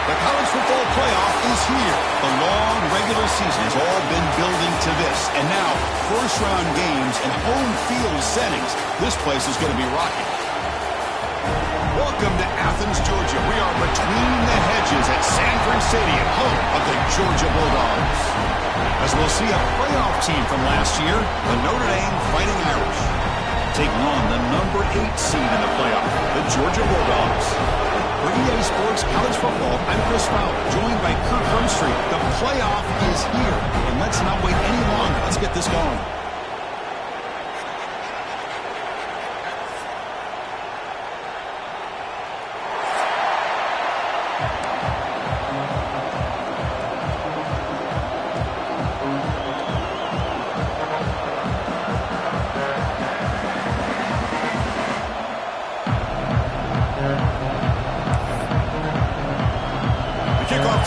The college football playoff is here. The long regular season's all been building to this. And now, first-round games in home field settings. This place is going to be rocking. Welcome to Athens, Georgia. We are between the hedges at Sanford Stadium, home of the Georgia Bulldogs. As we'll see a playoff team from last year, the Notre Dame Fighting Irish, taking on the number 8 seed in the playoff, the Georgia Bulldogs. For EA Sports College Football, I'm Chris Fowler, joined by Kirk Hermstreet. The playoff is here, and let's not wait any longer. Let's get this going.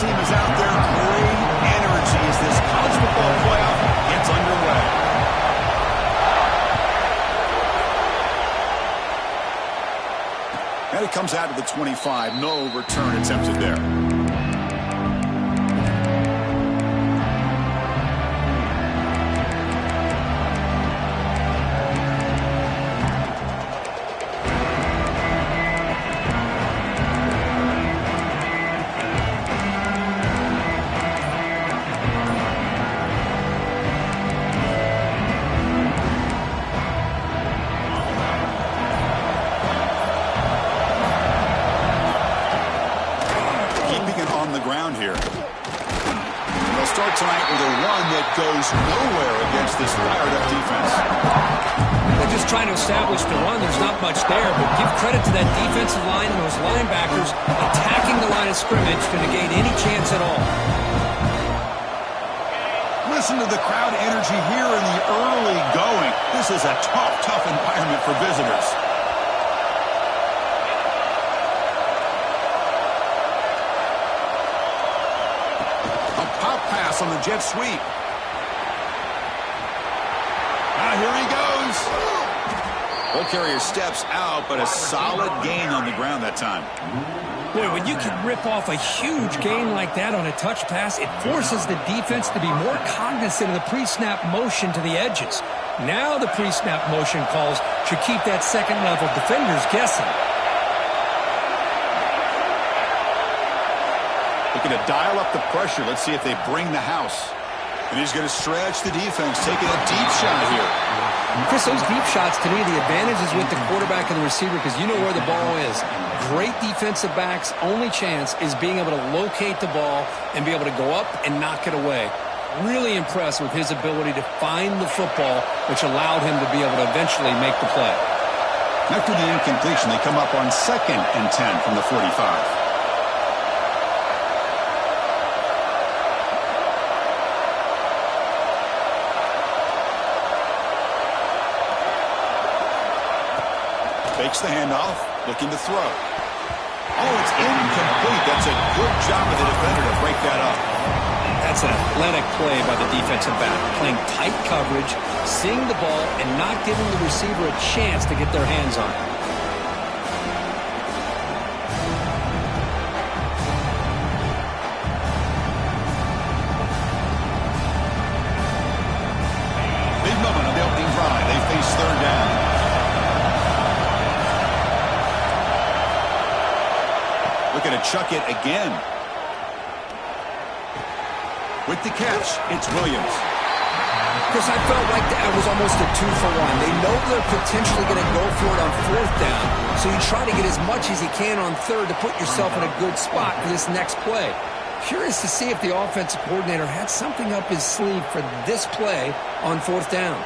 Team is out there. Great energy as this college football playoff gets underway. And it comes out to the 25. No return attempted there. Here. They'll start tonight with a run that goes nowhere against this fired-up defense. They're just trying to establish the run. There's not much there, but give credit to that defensive line and those linebackers attacking the line of scrimmage to negate any chance at all. Listen to the crowd energy here in the early going. This is a tough environment for visitors. On the jet sweep. Here he goes. Ball carrier steps out, but a solid gain on the ground that time. Boy, when you can rip off a huge gain like that on a touch pass, it forces the defense to be more cognizant of the pre-snap motion to the edges. Now the pre-snap motion calls should keep that second-level defenders guessing. Looking to dial up the pressure. Let's see if they bring the house. And he's going to stretch the defense, taking a deep shot here. Chris, those deep shots, to me, the advantage is with the quarterback and the receiver because you know where the ball is. Great defensive backs' only chance is being able to locate the ball and be able to go up and knock it away. Really impressed with his ability to find the football, which allowed him to be able to eventually make the play. After the incompletion, they come up on 2nd and 10 from the 45. Fakes the handoff, looking to throw. Oh, it's incomplete. That's a good job of the defender to break that up. That's an athletic play by the defensive back. Playing tight coverage, seeing the ball, and not giving the receiver a chance to get their hands on it. Big moment on the opening drive. They face 3rd down. Looking to chuck it again. With the catch, it's Williams. Chris, I felt like that was almost a 2-for-1. They know they're potentially going to go for it on 4th down, so you try to get as much as you can on 3rd to put yourself in a good spot for this next play. Curious to see if the offensive coordinator had something up his sleeve for this play on 4th down.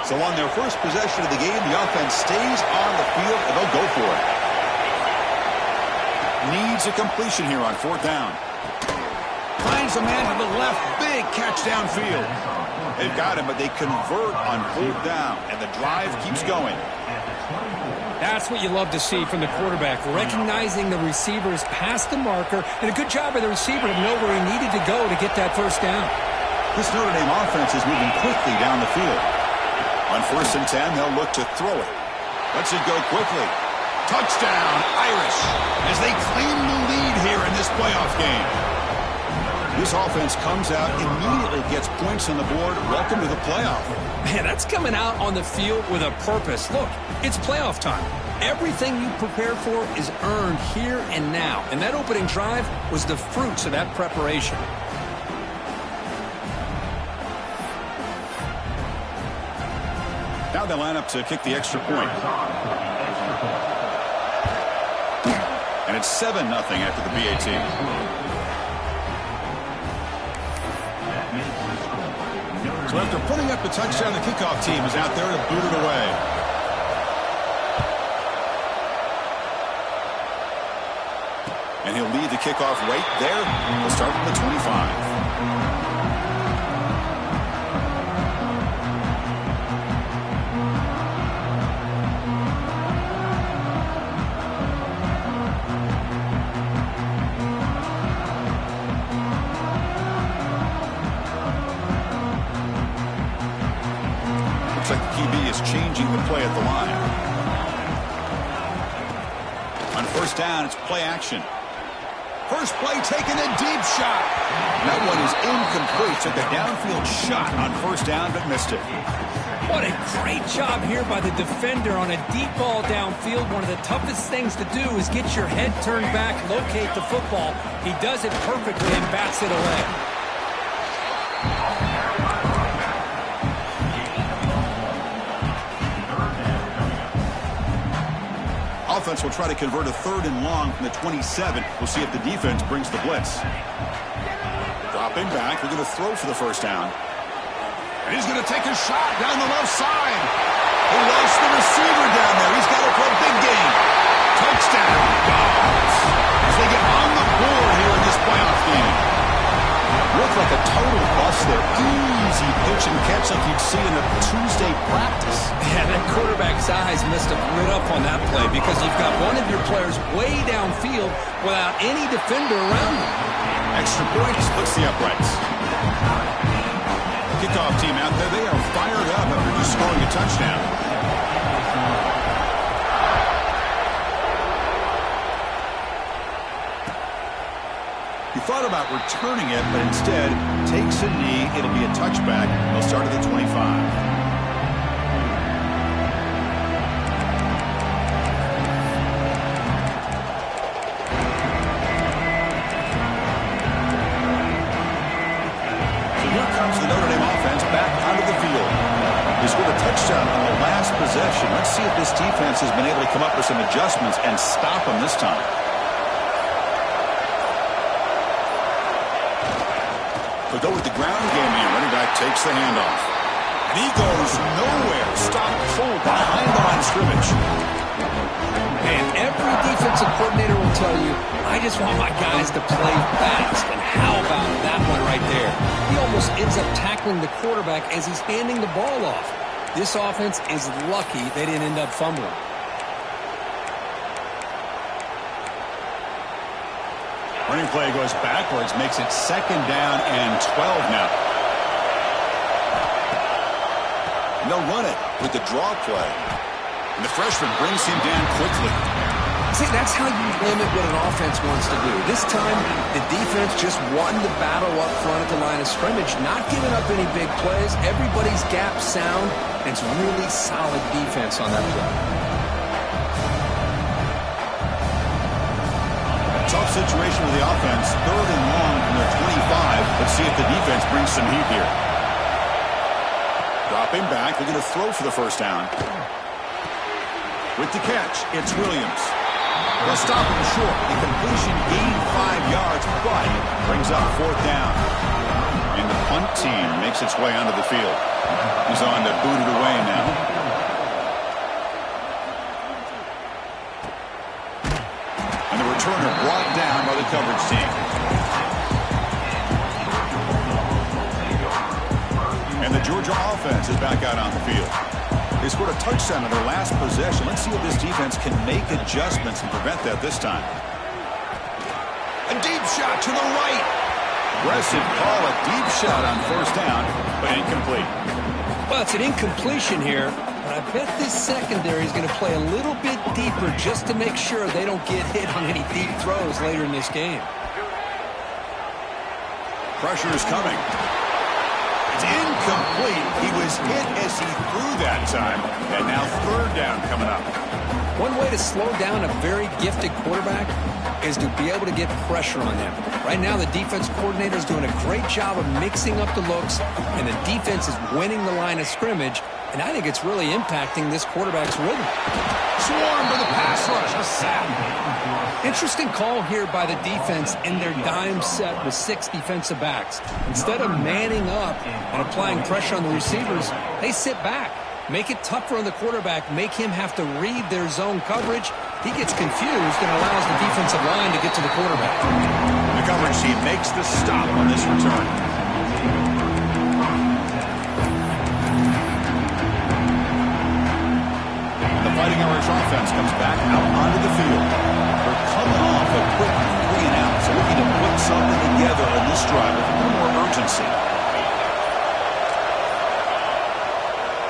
So on their first possession of the game, the offense stays on the field, and they'll go for it. Needs a completion here on 4th down. Finds a man to the left. Big catch downfield. They've got him, but they convert on 4th down, and the drive keeps going. That's what you love to see from the quarterback, recognizing the receivers past the marker, and a good job by the receiver to know where he needed to go to get that 1st down. This Notre Dame offense is moving quickly down the field. On 1st and 10, they'll look to throw it. Lets it go quickly. Touchdown, Irish, as they claim the lead here in this playoff game. This offense comes out, immediately gets points on the board. Welcome to the playoff. Man, that's coming out on the field with a purpose. Look, it's playoff time. Everything you prepare for is earned here and now. And that opening drive was the fruits of that preparation. Now they line up to kick the extra point. And it's 7-0 after the BAT. So after putting up the touchdown, the kickoff team is out there to boot it away. And he'll lead the kickoff right there. He'll start from the 25. Changing the play at the line. On 1st down, it's play action. First play, taking a deep shot. That one is incomplete. Took a downfield shot on 1st down, but missed it. What a great job here by the defender on a deep ball downfield. One of the toughest things to do is get your head turned back, locate the football. He does it perfectly and bats it away. Offense will try to convert a 3rd and long from the 27. We'll see if the defense brings the blitz. Dropping back. They're going to throw for the 1st down. And he's going to take a shot down the left side. He lost the receiver down there. He's got it for a big game. Touchdown, Dogs. As they get on the board here in this playoff game. Looked like a total bust there. Easy pitch and catch like you'd see in a Tuesday practice. Yeah, that quarterback's eyes must have lit up on that play because you've got one of your players way downfield without any defender around him. Extra point splits the uprights. Kickoff team out there, they are fired up after just scoring a touchdown. He thought about returning it, but instead takes a knee. It'll be a touchback. They'll start at the 25. So here comes the Notre Dame offense back onto the field. He scored a touchdown on the last possession. Let's see if this defense has been able to come up with some adjustments and stop him this time. They'll go with the ground game here. Running back takes the handoff. And he goes nowhere. Stopped full behind the line of scrimmage. And every defensive coordinator will tell you, I just want my guys to play fast. And how about that one right there? He almost ends up tackling the quarterback as he's handing the ball off. This offense is lucky they didn't end up fumbling. Running play goes backwards, makes it 2nd down and 12 now. And they'll run it with the draw play. And the freshman brings him down quickly. See, that's how you limit what an offense wants to do. This time, the defense just won the battle up front at the line of scrimmage, not giving up any big plays. Everybody's gap sound, and it's really solid defense on that play. Tough situation with the offense. 3rd and long from their 25. Let's see if the defense brings some heat here. Dropping back. They're going to throw for the 1st down. With the catch, it's Williams. They'll stop him short. The completion gained 5 yards, but brings up 4th down. And the punt team makes its way onto the field. He's on to boot it away now. Returner brought down by the coverage team. And the Georgia offense is back out on the field. They scored a touchdown on their last possession. Let's see if this defense can make adjustments and prevent that this time. A deep shot to the right. aggressive call, a deep shot on first down, but incomplete. Well, it's an incompletion here, but I bet this secondary is going to play a little bit deeper just to make sure they don't get hit on any deep throws later in this game. Pressure is coming. It's incomplete. He was hit as he threw that time, and now third down coming up. One way to slow down a very gifted quarterback is to be able to get pressure on him. Right now, the defense coordinator is doing a great job of mixing up the looks, and the defense is winning the line of scrimmage, and I think it's really impacting this quarterback's rhythm. Swarm for the pass rush, a sack. Interesting call here by the defense in their dime set with 6 defensive backs. Instead of manning up and applying pressure on the receivers, they sit back. Make it tougher on the quarterback, make him have to read their zone coverage. He gets confused and allows the defensive line to get to the quarterback. The coverage team makes the stop on this return. And the Fighting Irish offense comes back out onto the field. They're coming off a quick 3-and-out, so looking to put something together in this drive with a little more urgency.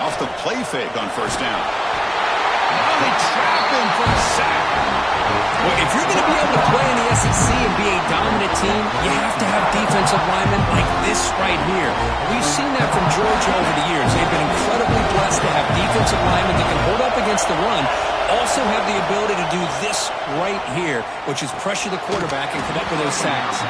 Off the play fake on first down. Now they trap him for a sack. Well, if you're going to be able to play in the SEC and be a dominant team, you have to have defensive linemen like this right here. We've seen that from Georgia over the years. They've been incredibly blessed to have defensive linemen that can hold up against the run, also have the ability to do this right here, which is pressure the quarterback and come up with those sacks.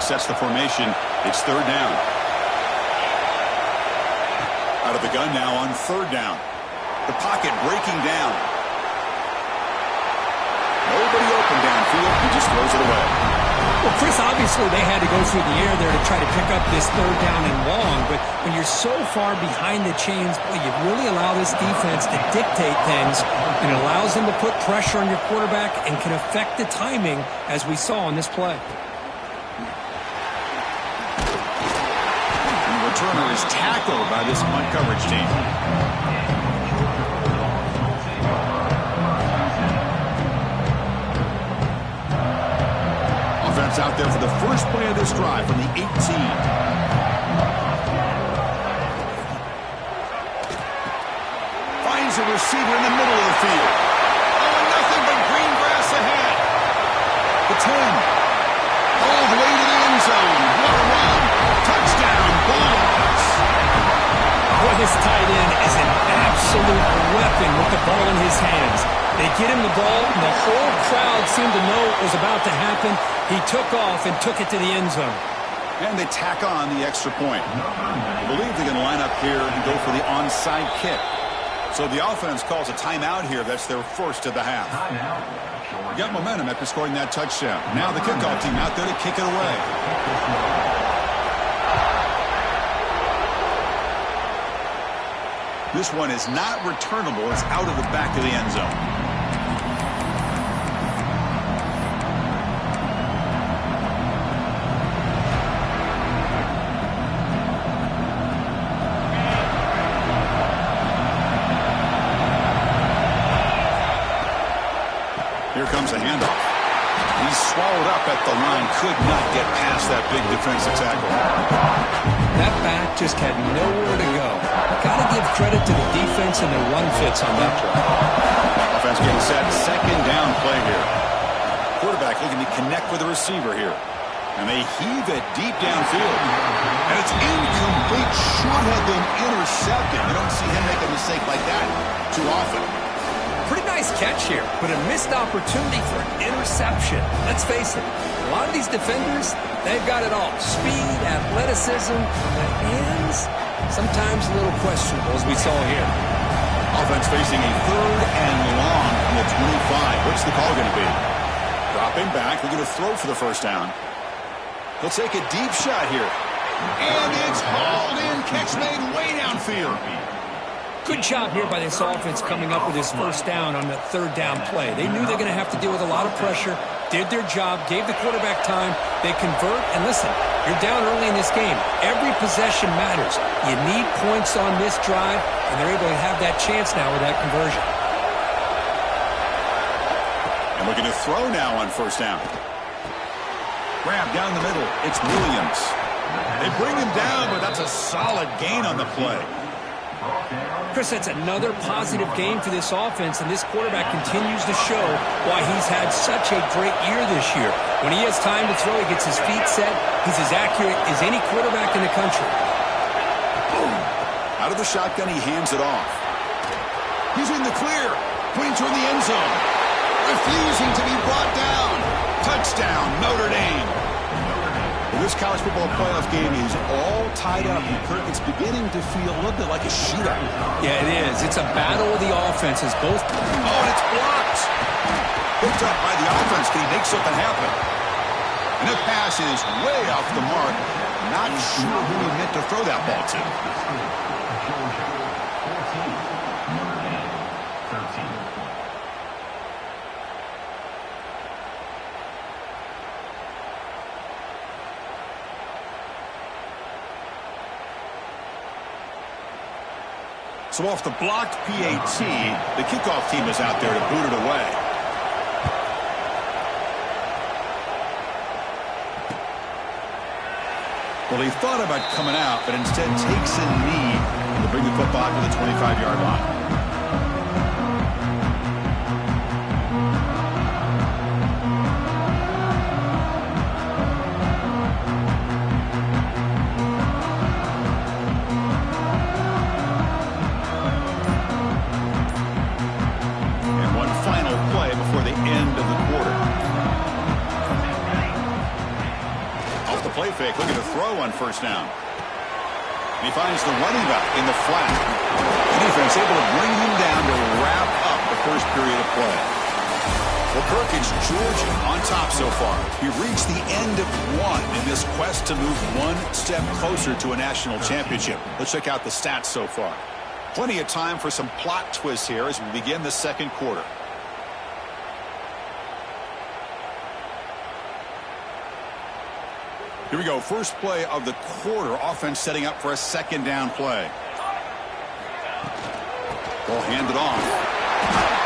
Sets the formation. It's third down. Out of the gun now on third down. The pocket breaking down. Nobody open downfield. He just throws it away. Well, Chris, obviously they had to go through the air there to try to pick up this third down and long, but when you're so far behind the chains, boy, you really allow this defense to dictate things, and it allows them to put pressure on your quarterback and can affect the timing, as we saw on this play. Turner is tackled by this punt coverage team. Offense out there for the first play of this drive from the 18. Finds a receiver in the middle of the field. Oh, and nothing but green grass ahead. The 10. All the way to the end zone. What a run. Touchdown, Bulldogs. Boy, this tight end is an absolute weapon with the ball in his hands. They get him the ball, and the whole crowd seemed to know what was about to happen. He took off and took it to the end zone. And they tack on the extra point. I believe they're going to line up here and go for the onside kick. So the offense calls a timeout here. That's their first of the half. Got momentum after scoring that touchdown. Now the kickoff team out there to kick it away. This one is not returnable. It's out of the back of the end zone. Here comes a handoff. He's swallowed up at the line. Could not get past that big defensive tackle. That back just had nowhere to go. Got to give credit to the defense and their run fits on that play. Offense getting set. Second down play here. Quarterback looking to connect with the receiver here. And they heave it deep downfield. And it's incomplete. Should have been intercepted. You don't see him make a mistake like that too often. Pretty nice catch here, but a missed opportunity for an interception. Let's face it, a lot of these defenders, they've got it all. Speed, athleticism, but hands, sometimes a little questionable, as we saw here. Offense facing a third and long from the 25. What's the call going to be? Dropping back, looking to throw for the first down. He'll take a deep shot here. And it's hauled in. Catch made way downfield. Good job here by this offense coming up with his first down on the third down play. They knew they're going to have to deal with a lot of pressure, did their job, gave the quarterback time. They convert, and listen, you're down early in this game. Every possession matters. You need points on this drive, and they're able to have that chance now with that conversion. And looking to throw now on first down. Grab down the middle. It's Williams. They bring him down, but that's a solid gain on the play. Chris, that's another positive game for this offense, and this quarterback continues to show why he's had such a great year this year. When he has time to throw, he gets his feet set. He's as accurate as any quarterback in the country. Boom. Out of the shotgun, he hands it off. He's in the clear. Pointing toward the end zone. Refusing to be brought down. Touchdown, Notre Dame. This college football playoff game is all tied up, and Kirk, it's beginning to feel a little bit like a shootout. Yeah, it is. It's a battle of the offenses. Both. Oh, and it's blocked. Picked up by the offense. Can he make something happen? And the pass is way off the mark. Not sure who he meant to throw that ball to. So off the blocked PAT, the kickoff team is out there to boot it away. Well, he thought about coming out, but instead takes a knee to bring the football to the 25-yard line. Fake, looking to throw on first down. And he finds the running back in the flat. The defense able to bring him down to wrap up the first period of play. Well, Kirk, it's Georgia on top so far. He reached the end of one in this quest to move one step closer to a national championship. Let's check out the stats so far. Plenty of time for some plot twists here as we begin the second quarter. Here we go. First play of the quarter. Offense setting up for a second down play. Ball handed off.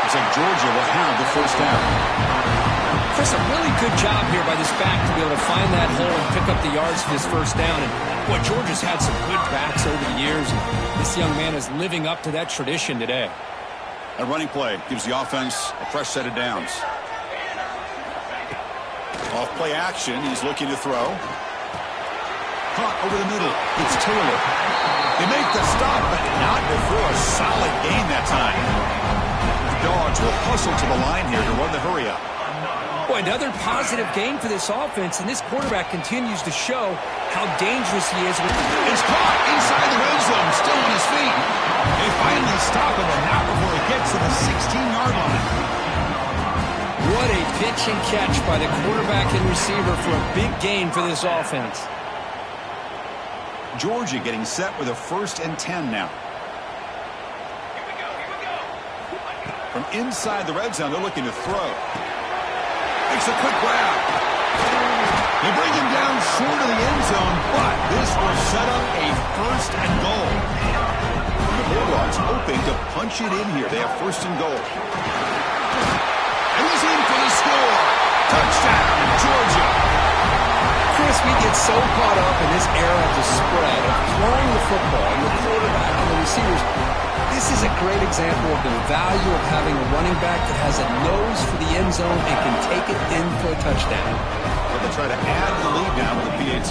Looks like Georgia will have the first down. Chris, a really good job here by this back to be able to find that hole and pick up the yards for this first down. And boy, Georgia's had some good backs over the years. And this young man is living up to that tradition today. A running play gives the offense a fresh set of downs. Off play action. He's looking to throw. Caught over the middle. It's Taylor. They make the stop, but not before a solid gain that time. The Dogs will hustle to the line here to run the hurry up. Boy, another positive game for this offense, and this quarterback continues to show how dangerous he is. It's caught inside the red zone, still on his feet. They finally stop him, but not before he gets to the 16-yard line. What a pitch and catch by the quarterback and receiver for a big gain for this offense. Georgia getting set with a 1st and 10 now. From inside the red zone, they're looking to throw. Makes a quick grab. They bring him down short of the end zone, but this will set up a 1st and goal. The Bulldogs hoping to punch it in here. They have 1st and goal. And he's in for the score. Touchdown, Georgia. Chris, we get so caught up in this era of the spread, of throwing the football, and the quarterback and the receivers. This is a great example of the value of having a running back that has a nose for the end zone and can take it in for a touchdown. Well, they try to add the lead now with the PAT.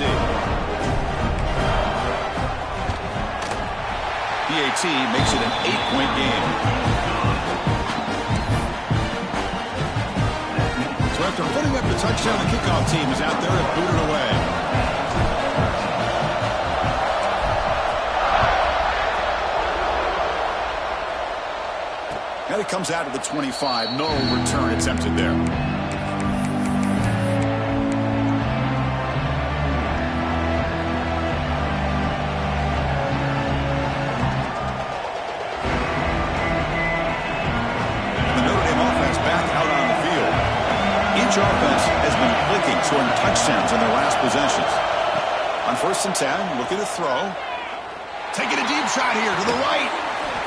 PAT makes it an 8-point game. So after putting up the touchdown, the kickoff team is out there to boot it away. Now it comes out to the 25. No return attempted there. offense has been clicking, scoring touchdowns in their last possessions. On 1st and 10, looking to throw. Taking a deep shot here to the right.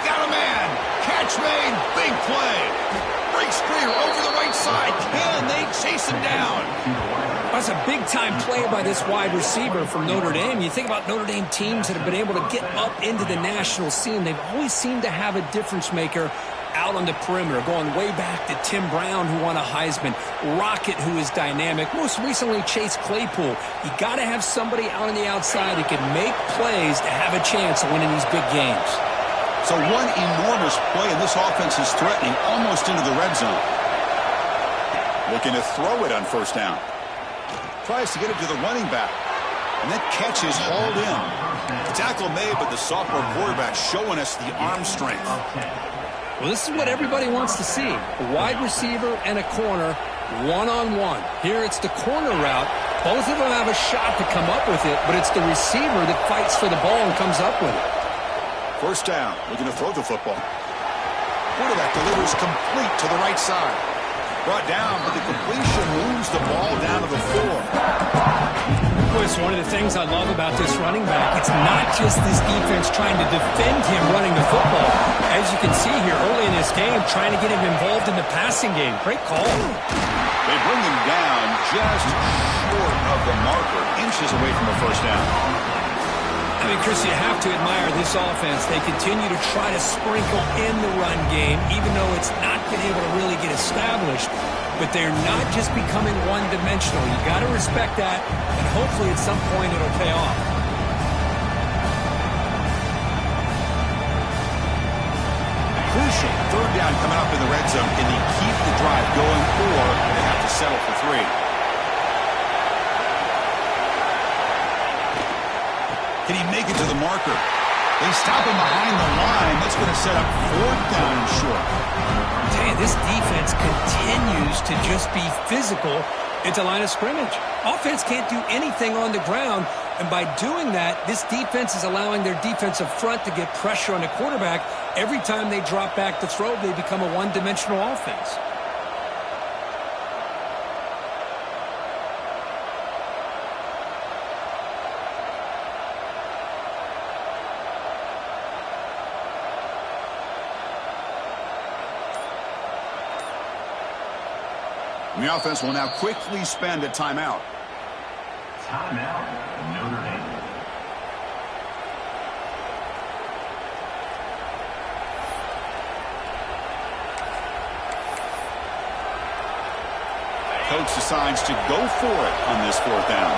Got a man. Catch made. Big play. Breaks free over the right side. Can they chase him down? That's a big-time play by this wide receiver from Notre Dame. You think about Notre Dame teams that have been able to get up into the national scene. They've always seemed to have a difference maker out on the perimeter, going way back to Tim Brown, who won a Heisman, Rocket, who is dynamic, most recently Chase Claypool. You got to have somebody out on the outside who can make plays to have a chance of winning these big games. So one enormous play, and this offense is threatening almost into the red zone. Looking to throw it on 1st down. Tries to get it to the running back. And that catch is hauled in. Tackle made, but the sophomore quarterback showing us the arm strength. Well, this is what everybody wants to see. A wide receiver and a corner, one-on-one. Here it's the corner route. Both of them have a shot to come up with it, but it's the receiver that fights for the ball and comes up with it. 1st down, looking to throw the football. Quarterback delivers complete to the right side. Brought down, but the completion moves the ball down to the floor. It's one of the things I love about this running back. It's not just this defense trying to defend him running the football. As you can see here early in this game, trying to get him involved in the passing game. Great call. They bring him down just short of the marker, inches away from the 1st down. I mean, Chris, you have to admire this offense. They continue to try to sprinkle in the run game, even though it's not been able to really get established. But they're not just becoming one-dimensional. You got to respect that, and hopefully at some point it'll pay off. Crucial 3rd down coming up in the red zone. Can they keep the drive going, or they have to settle for 3? Can he make it to the marker? They stop him behind the line. That's going to set up 4th down and short. I tell you, this defense continues to just be physical at the line of scrimmage. Offense can't do anything on the ground, and by doing that, this defense is allowing their defensive front to get pressure on the quarterback. Every time they drop back to throw, they become a one-dimensional offense. And the offense will now quickly spend a timeout. Timeout, Notre Dame. Coach decides to go for it on this 4th down.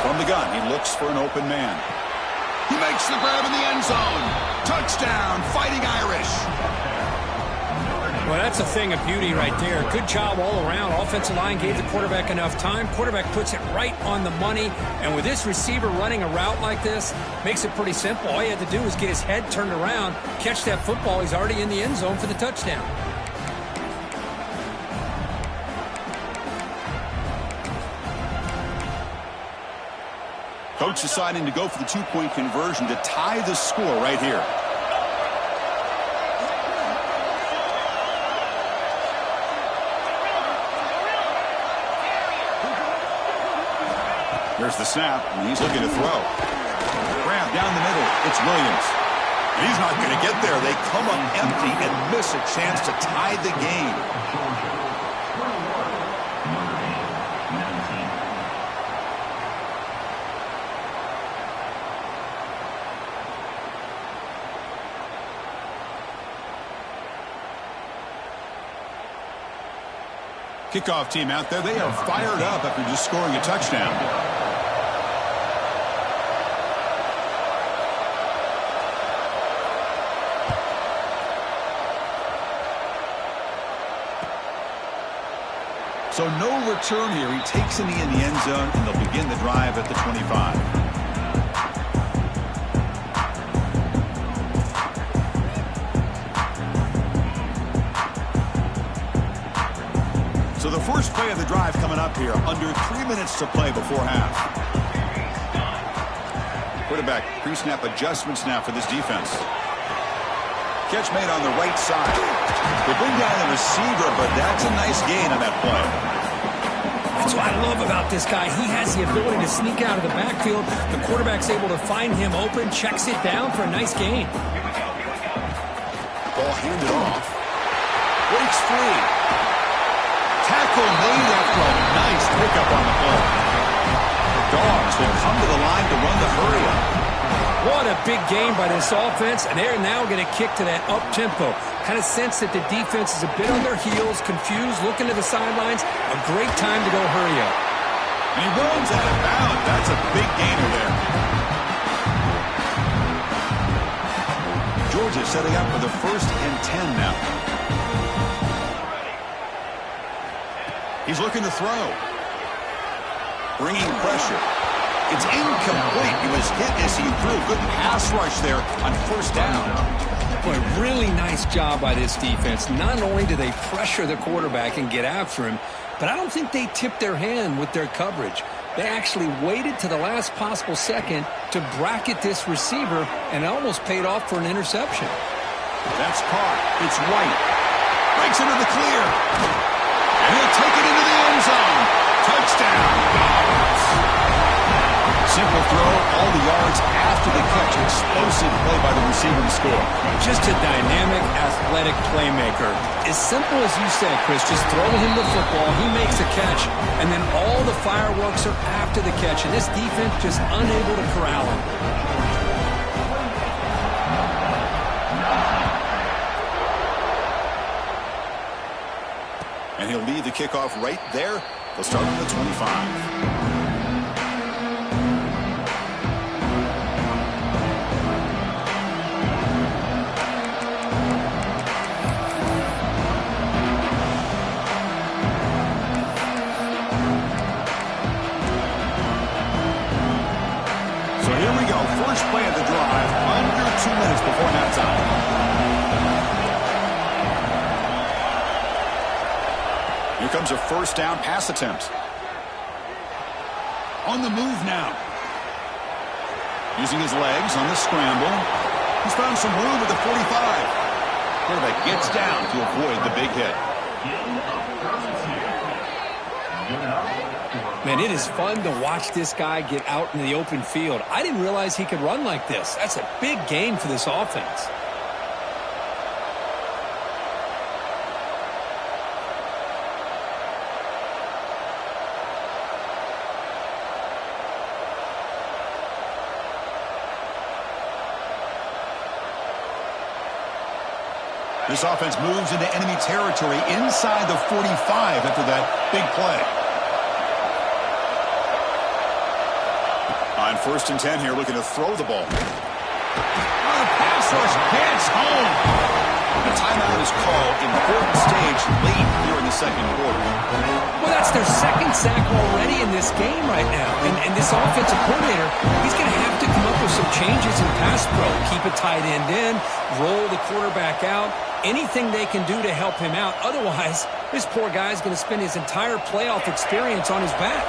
From the gun, he looks for an open man. He makes the grab in the end zone. Touchdown, Fighting Irish. Well, that's a thing of beauty right there. Good job all around. Offensive line gave the quarterback enough time. Quarterback puts it right on the money. And with this receiver running a route like this, makes it pretty simple. All you have to do is get his head turned around, catch that football. He's already in the end zone for the touchdown. Coach deciding to go for the 2-point conversion to tie the score right here. Here's the snap, and he's looking to throw. Grab down the middle. It's Williams. And he's not going to get there. They come up empty and miss a chance to tie the game. Kickoff team out there. They are fired up after just scoring a touchdown. So no return here. He takes in the end zone, and they'll begin the drive at the 25. So the first play of the drive coming up here. Under 3 minutes to play before half. Quarterback pre-snap adjustments now for this defense. Catch made on the right side. They bring down the receiver, but that's a nice gain on that play. That's what I love about this guy. He has the ability to sneak out of the backfield. The quarterback's able to find him open, checks it down for a nice gain. Ball handed off. Breaks free. Tackle made after a nice pickup on the play. The Dogs will come to the line to run the hurry-up. What a big game by this offense, and they're now going to kick to that up-tempo. Kind of sense that the defense is a bit on their heels, confused, looking to the sidelines. A great time to go hurry up. And he runs out of bounds. That's a big gainer there. Georgia setting up for the 1st and 10 now. He's looking to throw. Bringing pressure. It's incomplete. He was hit as he threw. Good pass rush there on 1st down. Boy, really nice job by this defense. Not only do they pressure the quarterback and get after him, but I don't think they tipped their hand with their coverage. They actually waited to the last possible second to bracket this receiver, and it almost paid off for an interception. That's caught. It's White. Breaks into the clear. And he'll take it into the end zone. Touchdown, Dogs. Simple throw, all the yards after the catch. Explosive play by the receiver to score. Just a dynamic, athletic playmaker. As simple as you said, Chris, just throw him the football, he makes a catch, and then all the fireworks are after the catch, and this defense just unable to corral him. And he'll lead the kickoff right there. They'll start from the 25. Play of the drive, under 2 minutes before halftime. Here comes a 1st down pass attempt. On the move now. Using his legs on the scramble. He's found some room at the 45. Quarterback gets down to avoid the big hit. Man, it is fun to watch this guy get out in the open field. I didn't realize he could run like this. That's a big gain for this offense. This offense moves into enemy territory inside the 45 after that big play. On 1st and 10 here, looking to throw the ball. Oh, the pass rush gets home. The timeout is called. Important stage late here in the 2nd quarter. Well, that's their 2nd sack already in this game right now. And this offensive coordinator, he's going to have to come up with some changes in pass pro. Keep a tight end in, roll the quarterback out, anything they can do to help him out. Otherwise, this poor guy's going to spend his entire playoff experience on his back.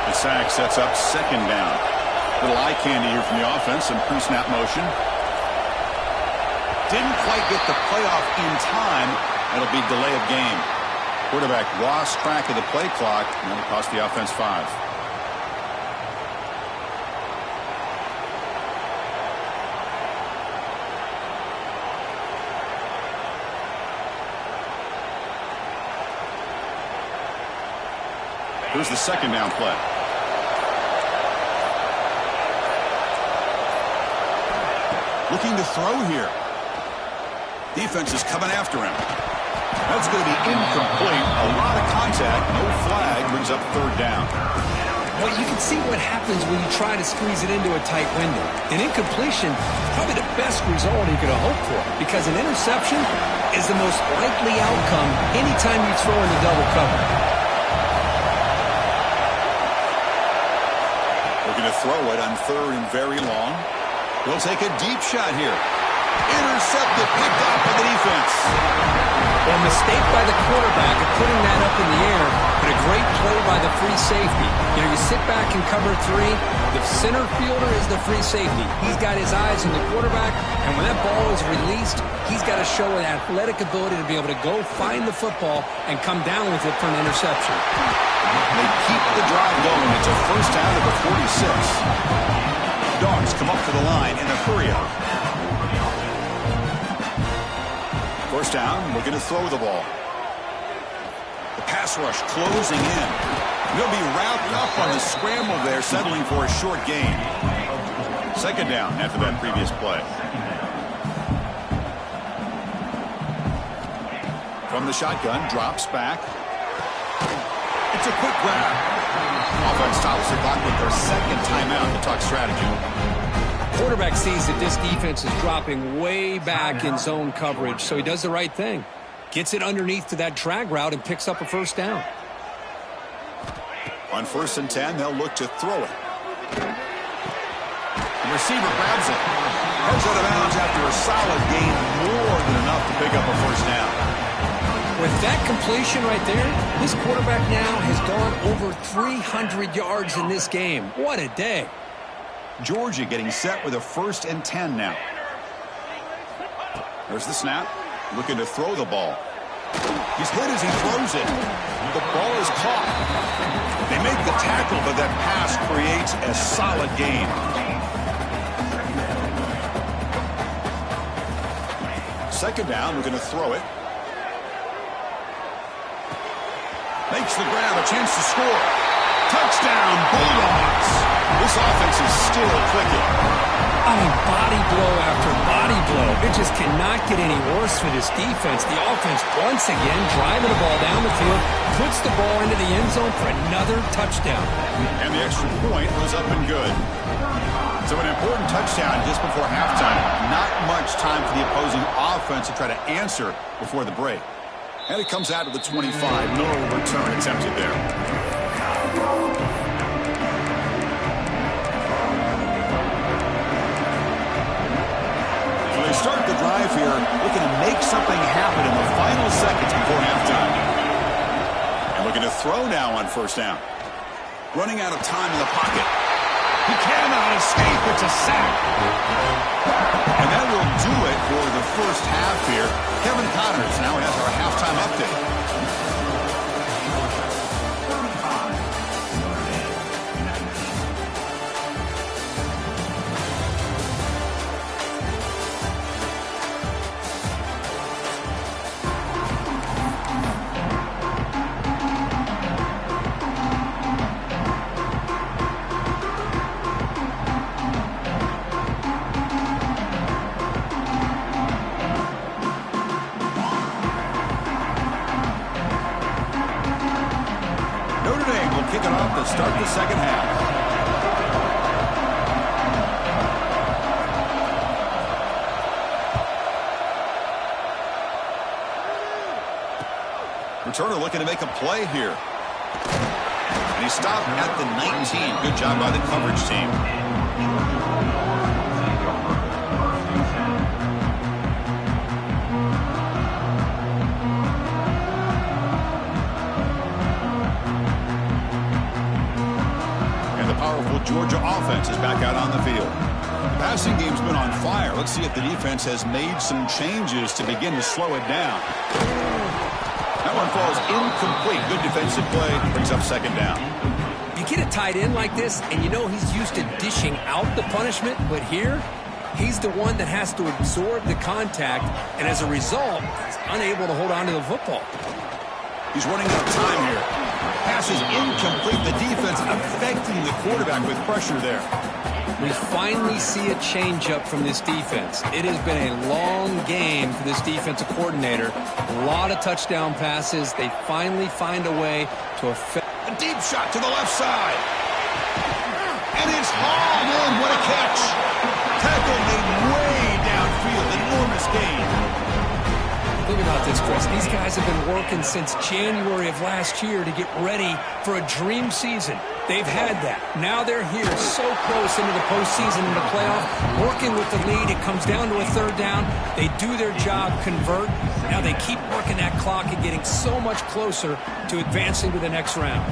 The sack sets up 2nd down. Little eye candy here from the offense, some pre-snap motion. Didn't quite get the playoff in time. That'll be delay of game. Quarterback lost track of the play clock, and that'll cost the offense 5. Here's the 2nd down play. Looking to throw here. Defense is coming after him. That's going to be incomplete. A lot of contact. No flag. Brings up 3rd down. Well, you can see what happens when you try to squeeze it into a tight window. An incompletion is probably the best result you could have hoped for, because an interception is the most likely outcome anytime you throw in the double cover. Looking to throw it on 3rd and very long. He'll take a deep shot here. Intercepted, picked up by the defense. Well, mistake by the quarterback of putting that up in the air, but a great play by the free safety. You know, you sit back and cover three. The center fielder is the free safety. He's got his eyes on the quarterback, and when that ball is released, he's got to show an athletic ability to be able to go find the football and come down with it for an interception. They keep the drive going. It's a first down to the 46. Dogs come up to the line in a hurry up. First down, looking to throw the ball. The pass rush closing in. They'll be wrapped up on the scramble there, settling for a short gain. Second down after that previous play. From the shotgun, drops back. It's a quick grab. Offense stops the clock with their second timeout to talk strategy. Quarterback sees that this defense is dropping way back in zone coverage, so he does the right thing. Gets it underneath to that drag route and picks up a first down. On 1st and 10, they'll look to throw it. The receiver grabs it. Heads out of bounds after a solid gain, more than enough to pick up a first down. With that completion right there, this quarterback now has gone over 300 yards in this game. What a day. Georgia getting set with a 1st and 10 now. There's the snap. Looking to throw the ball. He's hit as he throws it. The ball is caught. They make the tackle, but that pass creates a solid gain. Second down, looking to throw it. Makes the grab, a chance to score. Touchdown, Bulldogs. This offense is still clicking. I mean, body blow after body blow. It just cannot get any worse for this defense. The offense, once again, driving the ball down the field, puts the ball into the end zone for another touchdown. And the extra point was up and good. So an important touchdown just before halftime. Not much time for the opposing offense to try to answer before the break. And it comes out to the 25. No return attempted there. So they start the drive here, looking to make something happen in the final seconds before halftime. And looking to throw now on 1st down. Running out of time in the pocket. He cannot escape. It's a sack. And that will do it for the first half here. Kevin Connors now has our halftime update. Start the second half. Returner looking to make a play here. And he stopped at the 19. Good job by the coverage team. Georgia offense is back out on the field. The passing game's been on fire. Let's see if the defense has made some changes to begin to slow it down. That one falls incomplete. Good defensive play. Brings up second down. You get a tight end like this, and you know he's used to dishing out the punishment, but here, he's the one that has to absorb the contact, and as a result, he's unable to hold on to the football. He's running out of time here. Pass is incomplete. The defense affecting the quarterback with pressure there. We finally see a changeup from this defense. It has been a long game for this defensive coordinator. A lot of touchdown passes. They finally find a way to affect. A deep shot to the left side. And it's hauled in. What a catch. Tackle made way downfield. Enormous gain. Think about this, Chris. These guys have been working since January of last year to get ready for a dream season. They've had that. Now they're here so close into the postseason and the playoff, working with the lead. It comes down to a third down. They do their job, convert. Now they keep working that clock and getting so much closer to advancing to the next round.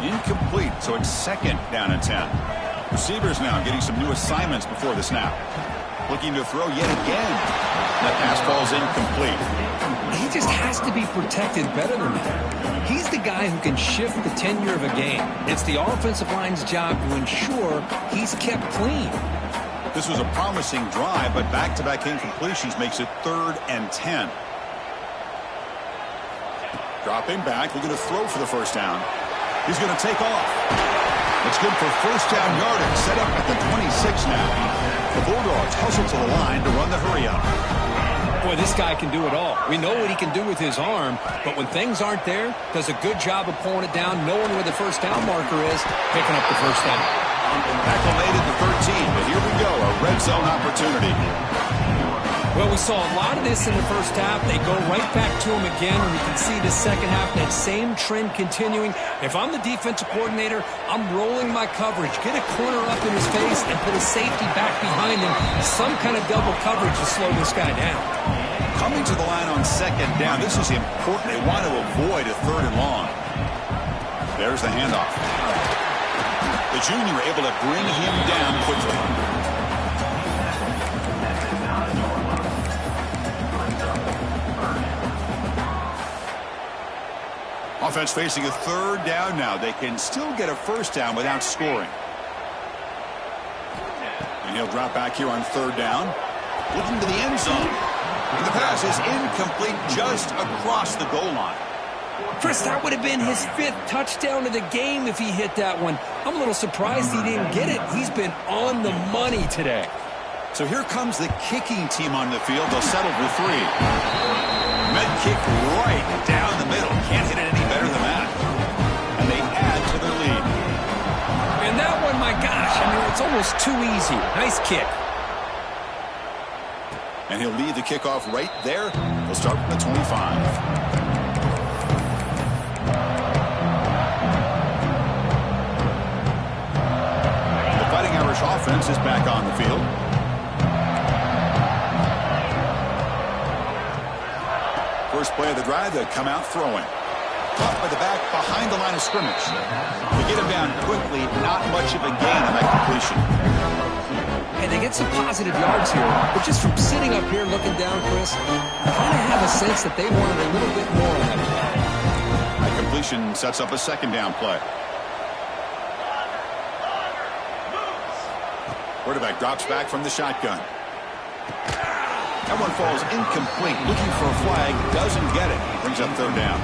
Incomplete, so it's second down and 10. Receivers now getting some new assignments before the snap. Looking to throw yet again. That pass falls incomplete. He just has to be protected better than that. He's the guy who can shift the tenure of a game. It's the offensive line's job to ensure he's kept clean. This was a promising drive, but back-to-back incompletions makes it 3rd and 10. Dropping back, looking to throw for the first down. He's going to take off. It's good for first down yardage, set up at the 26 now. The Bulldogs hustle to the line to run the hurry-up. Boy, this guy can do it all. We know what he can do with his arm, but when things aren't there, does a good job of pulling it down, knowing where the first down marker is, picking up the first down. Acclimated the 13, but here we go, a red zone opportunity. Well, we saw a lot of this in the first half. They go right back to him again, and we can see the second half, that same trend continuing. If I'm the defensive coordinator, I'm rolling my coverage. Get a corner up in his face and put a safety back behind him. Some kind of double coverage to slow this guy down. Coming to the line on second down, this is important. They want to avoid a 3rd and long. There's the handoff. The junior able to bring him down quickly. Offense facing a 3rd down now. They can still get a first down without scoring. And he'll drop back here on 3rd down. Looking to the end zone. And the pass is incomplete just across the goal line. Chris, that would have been his 5th touchdown of the game if he hit that one. I'm a little surprised he didn't get it. He's been on the money today. So here comes the kicking team on the field. They'll settle for 3. Med kick right down the middle. Can't hit it any better than that. And they add to their lead. And that one, my gosh, I mean, it's almost too easy. Nice kick. And he'll lead the kickoff right there. He'll start from the 25. The Fighting Irish offense is back on the field. First play of the drive, they come out throwing. Caught by the back behind the line of scrimmage. They get him down quickly, not much of a gain on that completion. And they get some positive yards here, but just from sitting up here looking down, Chris, I kind of have a sense that they wanted a little bit more on that play. That completion sets up a second down play. Quarterback drops back from the shotgun. That one falls incomplete. Looking for a flag. Doesn't get it. Brings up 3rd down.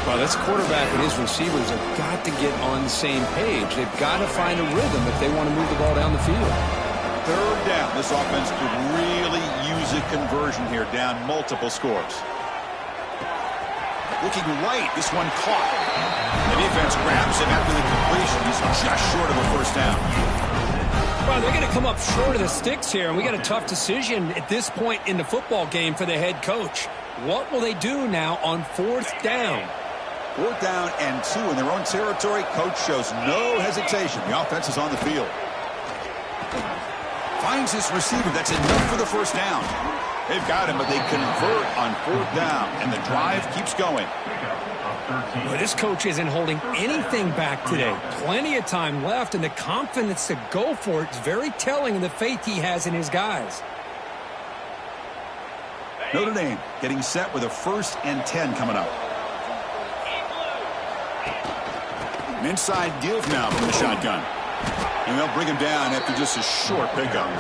Well, this quarterback and his receivers have got to get on the same page. They've got to find a rhythm if they want to move the ball down the field. 3rd down. This offense could really use a conversion here. Down multiple scores. Looking right. This one caught. The defense grabs him after the completion. He's just short of a first down. Well, they're going to come up short of the sticks here, and we got a tough decision at this point in the football game for the head coach. What will they do now on 4th down? 4th down and 2 in their own territory. Coach shows no hesitation. The offense is on the field. Finds his receiver. That's enough for the first down. They've got him, but they convert on 4th down, and the drive keeps going. Well, this coach isn't holding anything back today. Plenty of time left, and the confidence to go for it is very telling in the faith he has in his guys. Notre Dame getting set with a 1st and 10 coming up. An inside give now from the shotgun. And they'll bring him down after just a short pickup.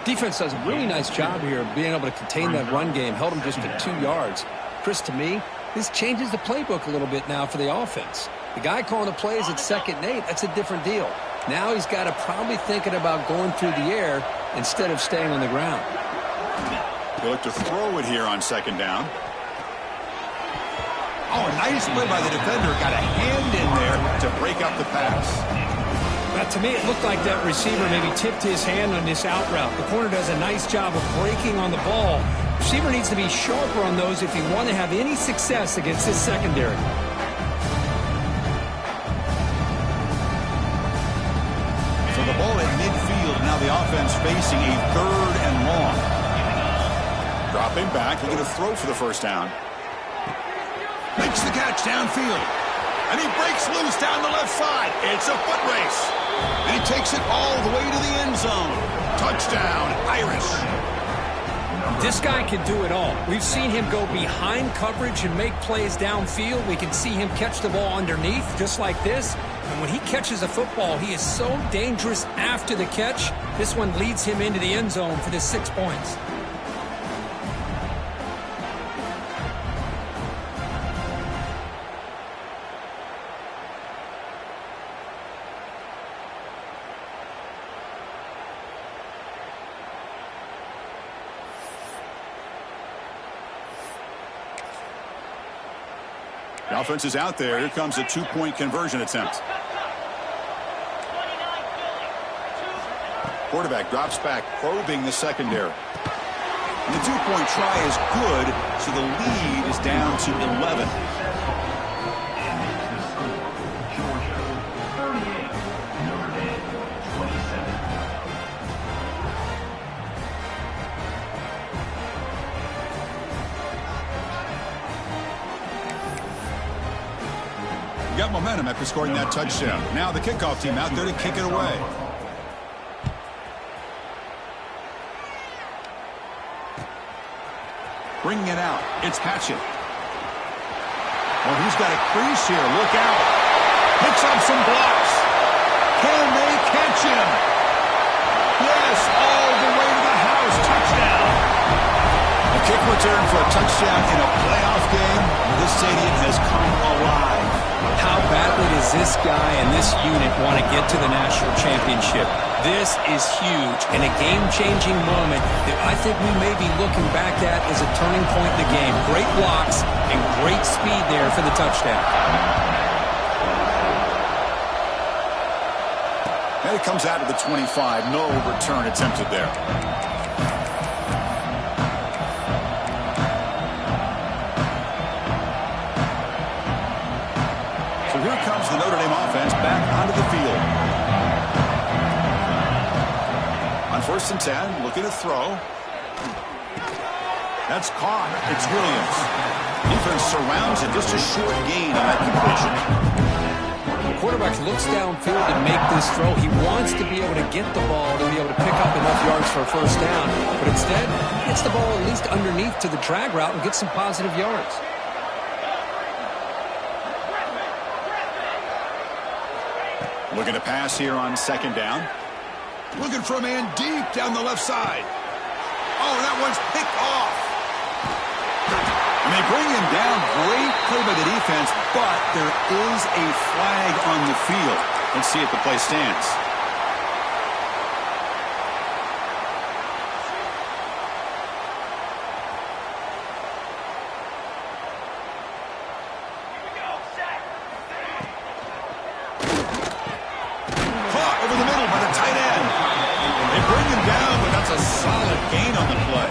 Defense does a really nice job here of being able to contain that run game. Held him just to 2 yards. Chris, to me, this changes the playbook a little bit now for the offense. The guy calling the plays at 2nd and 8, that's a different deal. Now he's got to probably thinking about going through the air instead of staying on the ground. They look to throw it here on 2nd down. Oh, a nice play by the defender. Got a hand in there to break up the pass. But to me, it looked like that receiver maybe tipped his hand on this out route. The corner does a nice job of breaking on the ball. Receiver needs to be sharper on those if he want to have any success against this secondary. So the ball at midfield, now the offense facing a 3rd and long. Dropping back, looking to throw for the first down. Makes the catch downfield. And he breaks loose down the left side. It's a foot race. And he takes it all the way to the end zone. Touchdown, Irish. This guy can do it all. We've seen him go behind coverage and make plays downfield. We can see him catch the ball underneath, just like this. And when he catches a football, he is so dangerous after the catch. This one leads him into the end zone for the 6 points. The offense is out there. Here comes a 2-point conversion attempt. Quarterback drops back, probing the secondary. And the 2-point try is good, so the lead is down to 11. Got momentum after scoring that touchdown. Now the kickoff team out there to kick it away. Bringing it out. It's Hatchett. Oh, he's got a crease here. Look out. Picks up some blocks. Can they catch him? Yes, all the way to the house. Touchdown. A kick return for a touchdown in a playoff game. This stadium has come alive. How badly does this guy and this unit want to get to the national championship? This is huge and a game-changing moment that I think we may be looking back at as a turning point in the game. Great blocks and great speed there for the touchdown. And it comes out of the 25. No return attempted there. So here comes the Notre Dame offense back onto the field. On 1st and 10, looking to throw. That's caught. It's Williams. Defense surrounds it. Just a short gain on that completion. The quarterback looks downfield to make this throw. He wants to be able to get the ball to be able to pick up enough yards for a first down. But instead, he gets the ball at least underneath to the drag route and gets some positive yards. Looking to pass here on 2nd down. Looking for a man deep down the left side. Oh, that one's picked off. And they bring him down. Great play by the defense, but there is a flag on the field. Let's see if the play stands. Caught over the middle by the tight end. They bring him down, but that's a solid gain on the play.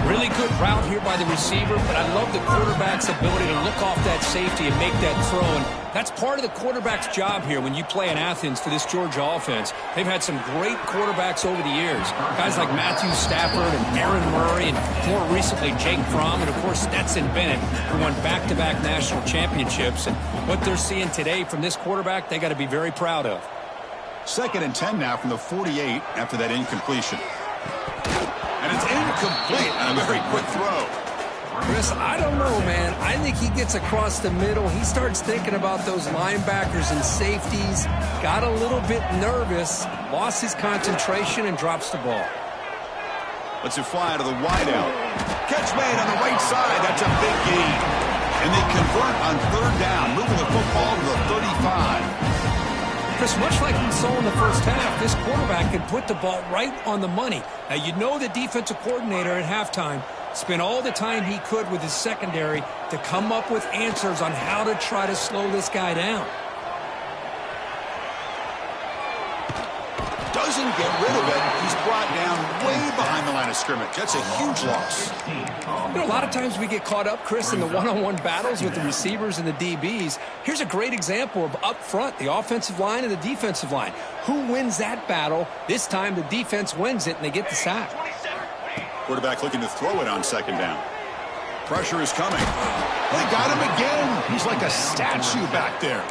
Really good route here by the receiver, but I love the quarterback's ability to look off that safety and make that throw. And that's part of the quarterback's job here when you play in Athens for this Georgia offense. They've had some great quarterbacks over the years. Guys like Matthew Stafford and Aaron Murray and more recently Jake Fromm and, of course, Stetson Bennett, who won back-to-back national championships. And what they're seeing today from this quarterback, they got to be very proud of. 2nd and 10 now from the 48 after that incompletion. And it's incomplete on a very quick throw. Chris, I don't know, man. I think he gets across the middle. He starts thinking about those linebackers and safeties. Got a little bit nervous, lost his concentration, and drops the ball. Lets it fly to the wideout. Catch made on the right side. That's a big gain. And they convert on 3rd down, moving the football to the 35. Chris, much like we saw in the first half, this quarterback can put the ball right on the money. Now, you know the defensive coordinator at halftime spent all the time he could with his secondary to come up with answers on how to try to slow this guy down. doesn't get rid of it. He's brought down way behind the line of scrimmage. That's a huge loss. You know, a lot of times we get caught up, Chris, in the one-on-one battles with the receivers and the DBs. Here's a great example of up front, the offensive line and the defensive line. Who wins that battle? This time the defense wins it, and they get the sack. Quarterback looking to throw it on second down. Pressure is coming. They got him again. He's like a statue back there.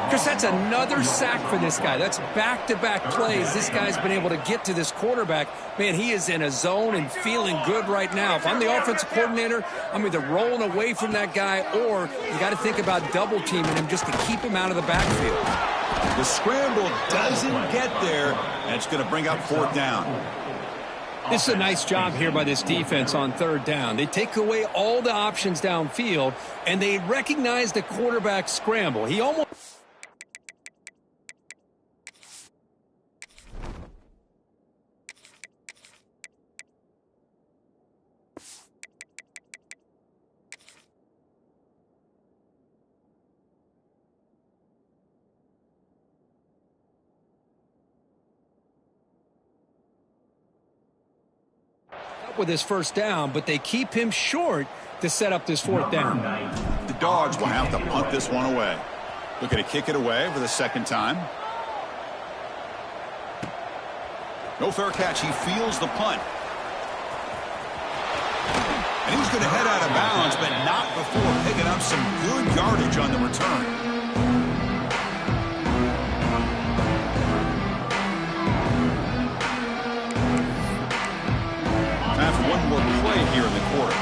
Chris, that's another sack for this guy. That's back-to-back plays. This guy's been able to get to this quarterback. Man, he is in a zone and feeling good right now. If I'm the offensive coordinator, I'm either rolling away from that guy or you got to think about double-teaming him just to keep him out of the backfield. The scramble doesn't get there, and it's going to bring up fourth down. This is a nice job here by this defense on third down. They take away all the options downfield, and they recognize the quarterback scramble. He almost... with his first down, but they keep him short to set up this fourth down. The Dogs will have to punt this one away. Looking to kick it away for the second time. No fair catch. He feels the punt. And he's going to head out of bounds, but not before picking up some good yardage on the return. One more play here in the quarter.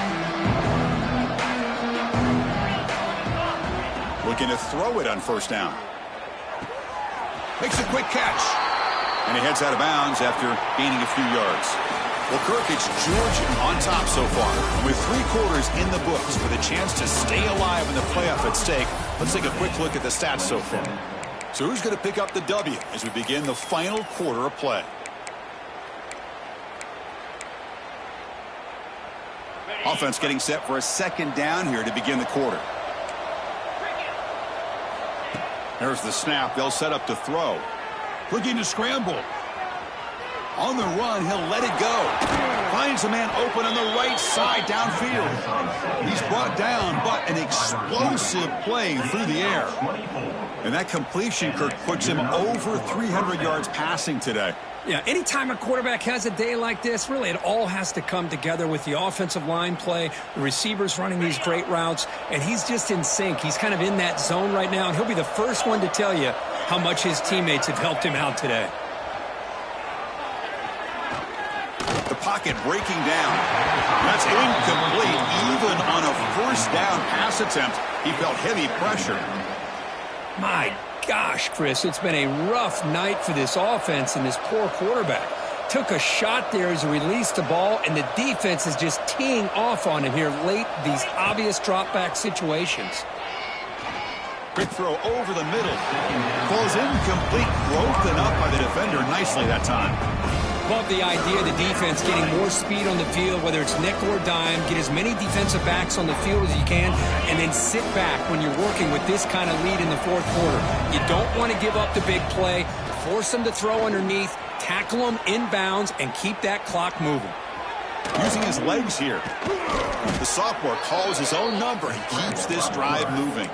Looking to throw it on first down. Makes a quick catch. And he heads out of bounds after gaining a few yards. Well, Kirk, it's Georgia on top so far. With 3 quarters in the books with a chance to stay alive in the playoff at stake, let's take a quick look at the stats so far. So who's going to pick up the W as we begin the final quarter of play? Offense getting set for a second down here to begin the quarter. There's the snap. They'll set up to throw. Looking to scramble. On the run, he'll let it go. Finds a man open on the right side downfield. He's brought down, but an explosive play through the air. And that completion, Kirk, puts him over 300 yards passing today. Yeah, anytime a quarterback has a day like this, really it all has to come together with the offensive line play, the receivers running these great routes, and he's just in sync. He's kind of in that zone right now, and he'll be the first one to tell you how much his teammates have helped him out today. The pocket breaking down. That's incomplete. Even on a first down pass attempt, he felt heavy pressure. My gosh, Chris, it's been a rough night for this offense and this poor quarterback. Took a shot there as he released the ball, and the defense is just teeing off on him here late, these obvious drop-back situations. Quick throw over the middle. Falls incomplete, broken up by the defender nicely that time. Love the idea of the defense getting more speed on the field, whether it's nickel or dime, get as many defensive backs on the field as you can, and then sit back when you're working with this kind of lead in the fourth quarter. You don't want to give up the big play, force them to throw underneath, tackle them inbounds, and keep that clock moving. Using his legs here. The sophomore calls his own number and keeps this drive moving.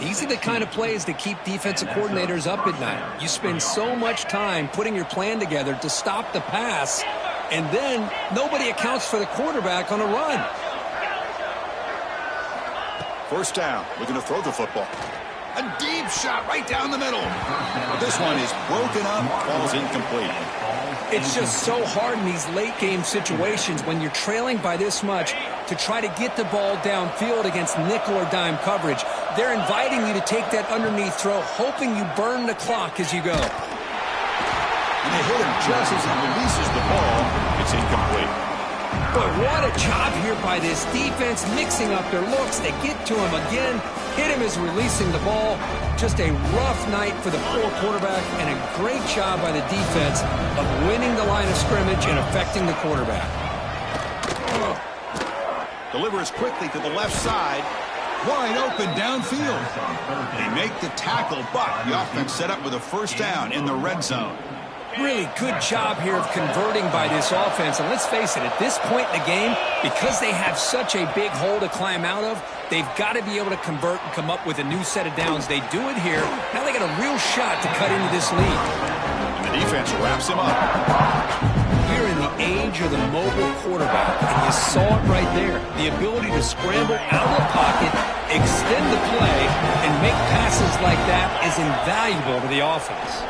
These are the kind of plays that keep defensive coordinators up at night. You spend so much time putting your plan together to stop the pass, and then nobody accounts for the quarterback on a run. First down, looking to throw the football. A deep shot right down the middle. This one is broken up, falls incomplete. It's just so hard in these late-game situations when you're trailing by this much to try to get the ball downfield against nickel or dime coverage. They're inviting you to take that underneath throw, hoping you burn the clock as you go. And they hit him just as he releases the ball. It's incomplete. But what a job here by this defense, mixing up their looks. They get to him again, hit him as releasing the ball. Just a rough night for the poor quarterback, and a great job by the defense of winning the line of scrimmage and affecting the quarterback. Delivers quickly to the left side. Wide open downfield. They make the tackle, but the offense set up with a first down in the red zone. Really good job here of converting by this offense. And let's face it, at this point in the game, because they have such a big hole to climb out of, they've got to be able to convert and come up with a new set of downs. They do it here. Now they got a real shot to cut into this lead. And the defense wraps him up. Here in the age of the mobile quarterback, and you saw it right there, the ability to scramble out of the pocket, extend the play, and make passes like that is invaluable to the offense.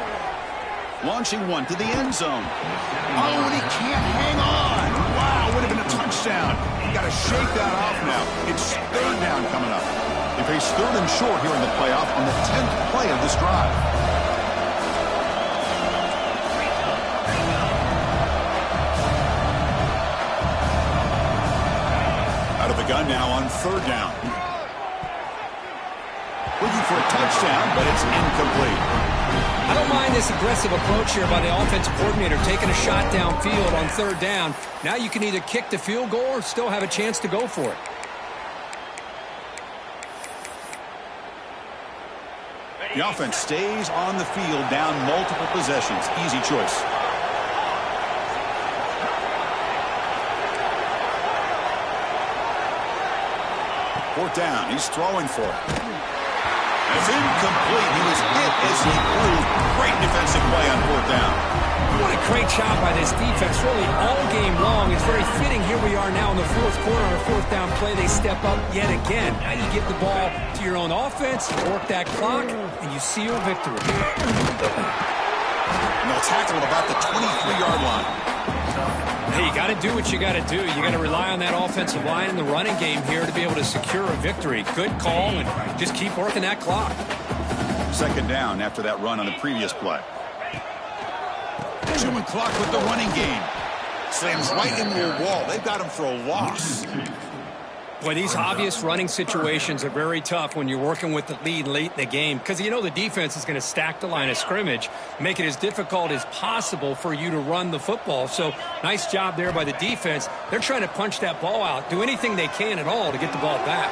Launching one to the end zone. Oh, and he can't hang on. Wow, would have been a touchdown. You got to shake that off now. It's third down coming up. They face third and short here in the playoff on the 10th play of this drive. Out of the gun now on third down. Looking for a touchdown, but it's incomplete. I don't mind this aggressive approach here by the offensive coordinator, taking a shot downfield on third down. Now you can either kick the field goal or still have a chance to go for it. The offense stays on the field down multiple possessions. Easy choice. Fourth down. He's throwing for it. It's incomplete. He was hit as he threw. Great defensive play on fourth down. What a great job by this defense, really all game long. It's very fitting. Here we are now in the fourth quarter on a fourth down play. They step up yet again. Now you get the ball to your own offense, work that clock, and you seal victory. And they'll tackle at about the 23-yard line. Hey, you got to do what you got to do. You got to rely on that offensive line in the running game here to be able to secure a victory. Good call, and just keep working that clock. Second down after that run on the previous play. Chewing clock with the running game. Slams right into a wall. They've got him for a loss. Boy, these obvious running situations are very tough when you're working with the lead late in the game because you know the defense is going to stack the line of scrimmage, make it as difficult as possible for you to run the football. So nice job there by the defense. They're trying to punch that ball out, do anything they can at all to get the ball back.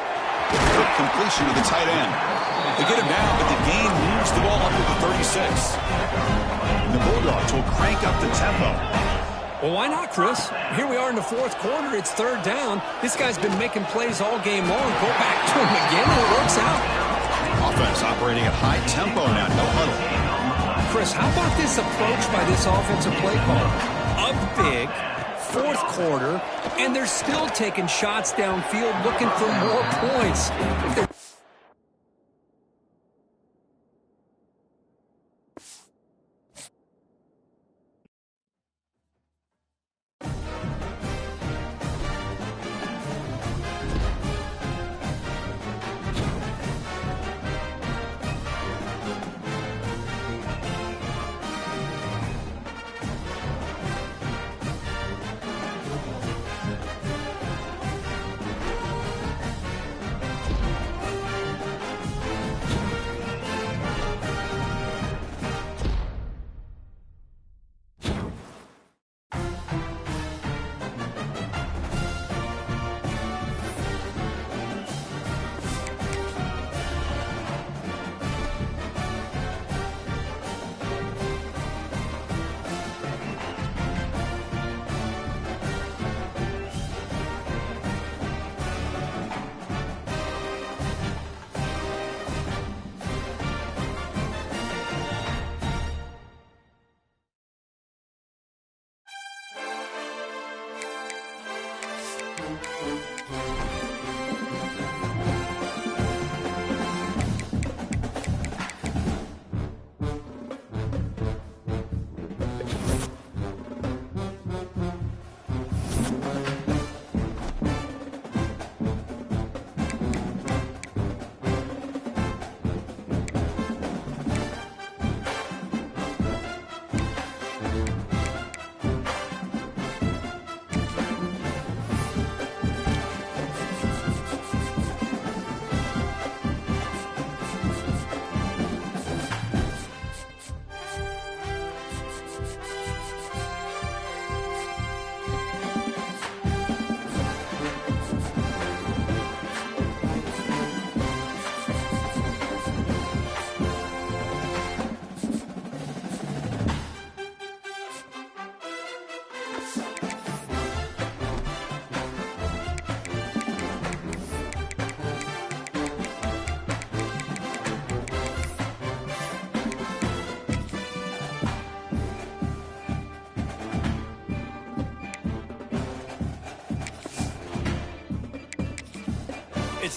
Quick completion to the tight end. They get him down, but the game moves the ball up to the 36. And the Bulldogs will crank up the tempo. Well, why not, Chris? Here we are in the fourth quarter. It's third down. This guy's been making plays all game long. Go back to him again, and it works out. Offense operating at high tempo now. No huddle. Chris, how about this approach by this offensive play call? Up big, fourth quarter, and they're still taking shots downfield looking for more points.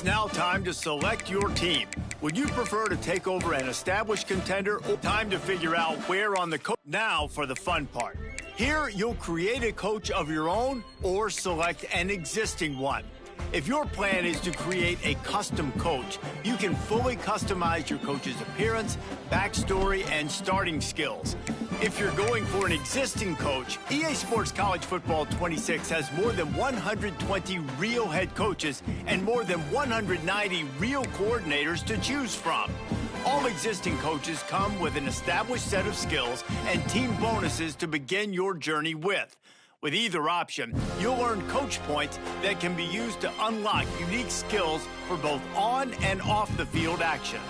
It's now time to select your team. Would you prefer to take over an established contender or time to figure out where on the coach? Now for the fun part. Here, you'll create a coach of your own or select an existing one. If your plan is to create a custom coach, you can fully customize your coach's appearance, backstory, and starting skills. If you're going for an existing coach, EA Sports College Football 26 has more than 120 real head coaches and more than 190 real coordinators to choose from. All existing coaches come with an established set of skills and team bonuses to begin your journey with. With either option, you'll earn coach points that can be used to unlock unique skills for both on and off the field actions.